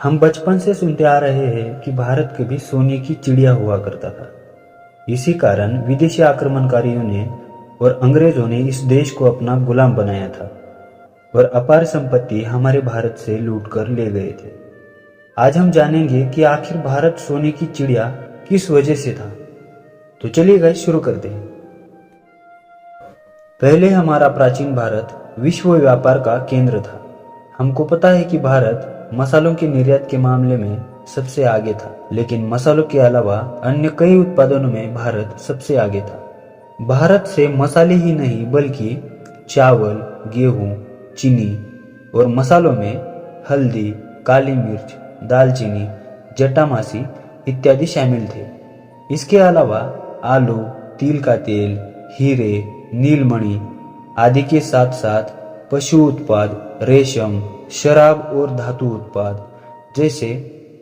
हम बचपन से सुनते आ रहे हैं कि भारत कभी सोने की चिड़िया हुआ करता था। इसी कारण विदेशी आक्रमणकारियों ने और अंग्रेजों ने इस देश को अपना गुलाम बनाया था और अपार संपत्ति हमारे भारत से लूट कर ले गए थे। आज हम जानेंगे कि आखिर भारत सोने की चिड़िया किस वजह से था। तो चलिए गाइस शुरू करते हैं। पहले हमारा प्राचीन भारत विश्व व्यापार का केंद्र था। हमको पता है कि भारत मसालों के निर्यात के मामले में सबसे आगे था, लेकिन मसालों के अलावा अन्य कई उत्पादनों में भारत सबसे आगे था। भारत से मसाले ही नहीं बल्कि चावल, गेहूं, चीनी और मसालों में हल्दी, काली मिर्च, दालचीनी, जटामासी इत्यादि शामिल थे। इसके अलावा आलू, तिल का तेल, हीरे, नीलमणि आदि के साथ साथ पशु उत्पाद, रेशम, शराब और धातु उत्पाद जैसे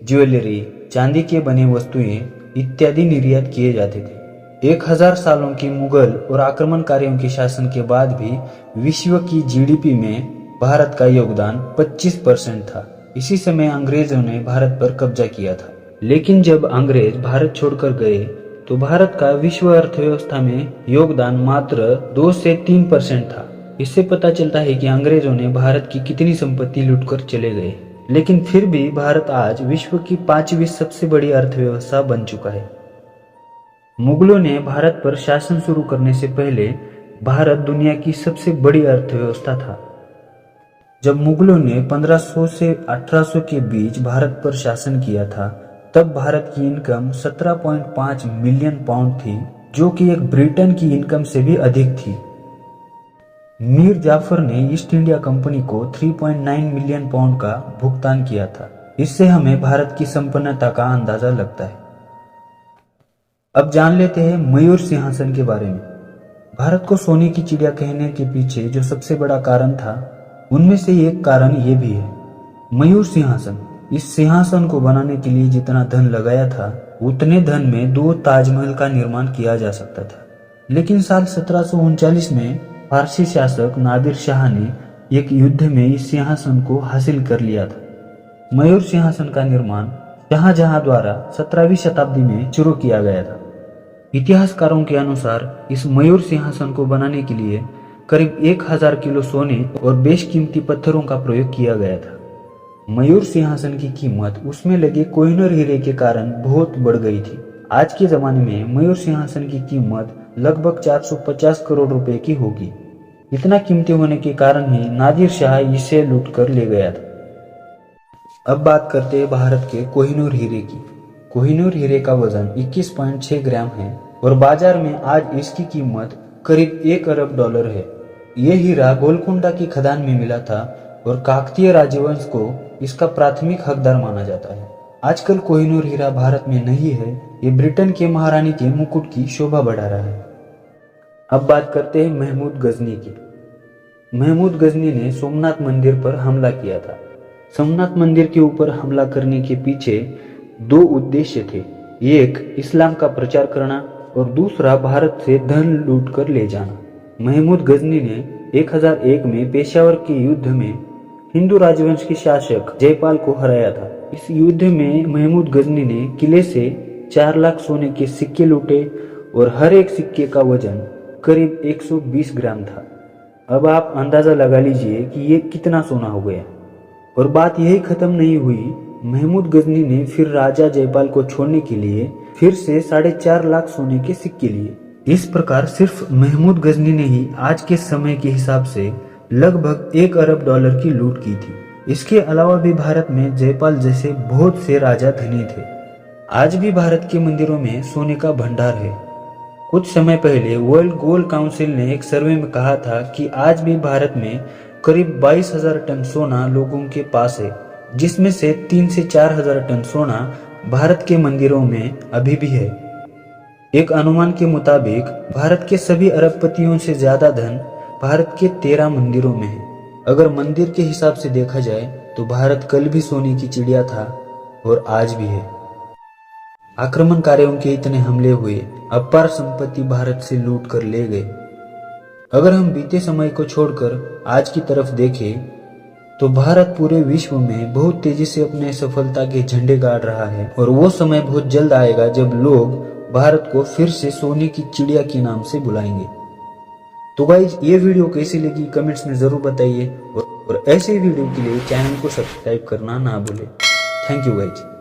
ज्वेलरी, चांदी के बने वस्तुएं इत्यादि निर्यात किए जाते थे। 1000 सालों की मुगल और आक्रमणकारियों के शासन के बाद भी विश्व की जीडीपी में भारत का योगदान 25% था। इसी समय अंग्रेजों ने भारत पर कब्जा किया था, लेकिन जब अंग्रेज भारत छोड़कर गए तो भारत का विश्व अर्थव्यवस्था में योगदान मात्र 2 से 3% था। इससे पता चलता है कि अंग्रेजों ने भारत की कितनी संपत्ति लूटकर चले गए, लेकिन फिर भी भारत आज विश्व की 5वीं सबसे बड़ी अर्थव्यवस्था बन चुका है। मुगलों ने भारत पर शासन शुरू करने से पहले भारत दुनिया की सबसे बड़ी अर्थव्यवस्था था। जब मुगलों ने 1500 से 1800 के बीच भारत पर शासन किया था, तब भारत की इनकम 17.5 मिलियन पाउंड थी, जो कि एक ब्रिटेन की इनकम से भी अधिक थी। मीर जाफर ने ईस्ट इंडिया कंपनी को 3.9 मिलियन पाउंड का भुगतान किया था। इससे हमें भारत की संपन्नता का अंदाजा लगता है। अब जान लेते हैं मयूर सिंहासन के बारे में। भारत को सोने की चिड़िया कहने के पीछे जो सबसे बड़ा कारण था, उनमें से एक कारण ये भी है, मयूर सिंहासन। इस सिंहासन को बनाने के लिए जितना धन लगाया था, उतने धन में 2 ताजमहल का निर्माण किया जा सकता था। लेकिन साल 1739 में फारसी शासक नादिर शाह ने एक युद्ध में इस सिंहासन को हासिल कर लिया था। मयूर सिंहासन का निर्माण शाहजहां द्वारा 17वीं शताब्दी में शुरू किया गया था। इतिहासकारों के अनुसार इस मयूर सिंहासन को बनाने के लिए करीब 1000 किलो सोने और बेशकीमती पत्थरों का प्रयोग किया गया था। मयूर सिंहासन की कीमत उसमें लगे कोहिनूर हीरे के कारण बहुत बढ़ गई थी। आज के जमाने में मयूर सिंहासन की कीमत लगभग 450 करोड़ रुपए की होगी। इतना कीमती होने के कारण ही नादिर शाह इसे लूट कर ले गया था। अब बात करते हैं भारत के कोहिनूर हीरे की। कोहिनूर हीरे का वजन 21.6 ग्राम है और बाजार में आज इसकी कीमत करीब $1 अरब है। यह हीरा गोलकुंडा की खदान में मिला था और काकतीय राजवंश को इसका प्राथमिक हकदार माना जाता है। आजकल कोहिनूर हीरा भारत में नहीं है, ये ब्रिटेन के महारानी के मुकुट की शोभा बढ़ा रहा है। अब बात करते हैं महमूद गजनी की। महमूद गजनी ने सोमनाथ मंदिर पर हमला किया था। सोमनाथ मंदिर के ऊपर हमला करने के पीछे 2 उद्देश्य थे, एक इस्लाम का प्रचार करना और दूसरा भारत से धन लूट कर ले जाना। महमूद गजनी ने 1001 में पेशावर के युद्ध में हिंदू राजवंश के शासक जयपाल को हराया था। इस युद्ध में महमूद गजनी ने किले से 4 लाख सोने के सिक्के लूटे और हर एक सिक्के का वजन करीब 120 ग्राम था। अब आप अंदाजा लगा लीजिए कि ये कितना सोना हो गया। और बात यही खत्म नहीं हुई, महमूद गजनी ने फिर राजा जयपाल को छोड़ने के लिए फिर से 4.5 लाख सोने के सिक्के लिए। इस प्रकार सिर्फ महमूद गजनी ने ही आज के समय के हिसाब से लगभग $1 अरब की लूट की थी। इसके अलावा भी भारत में जयपाल जैसे बहुत से राजा धनी थे। आज भी भारत के मंदिरों में सोने का भंडार है। कुछ समय पहले वर्ल्ड गोल्ड काउंसिल ने एक सर्वे में कहा था कि आज भी भारत में करीब 22,000 टन सोना लोगों के पास है, जिसमें से 3 से 4,000 टन सोना भारत के मंदिरों में अभी भी है। एक अनुमान के मुताबिक भारत के सभी अरबपतियों से ज्यादा धन भारत के 13 मंदिरों में है। अगर मंदिर के हिसाब से देखा जाए तो भारत कल भी सोने की चिड़िया था और आज भी है। आक्रमणकारियों के इतने हमले हुए, अपार संपत्ति भारत से लूट कर ले गए। अगर हम बीते समय को छोड़कर आज की तरफ देखें तो भारत पूरे विश्व में बहुत तेजी से अपने सफलता के झंडे गाड़ रहा है और वो समय बहुत जल्द आएगा जब लोग भारत को फिर से सोने की चिड़िया के नाम से बुलाएंगे। तो गाइज ये वीडियो कैसी लगी कमेंट्स में जरूर बताइए और ऐसे वीडियो के लिए चैनल को सब्सक्राइब करना ना भूलें। Thank you guys.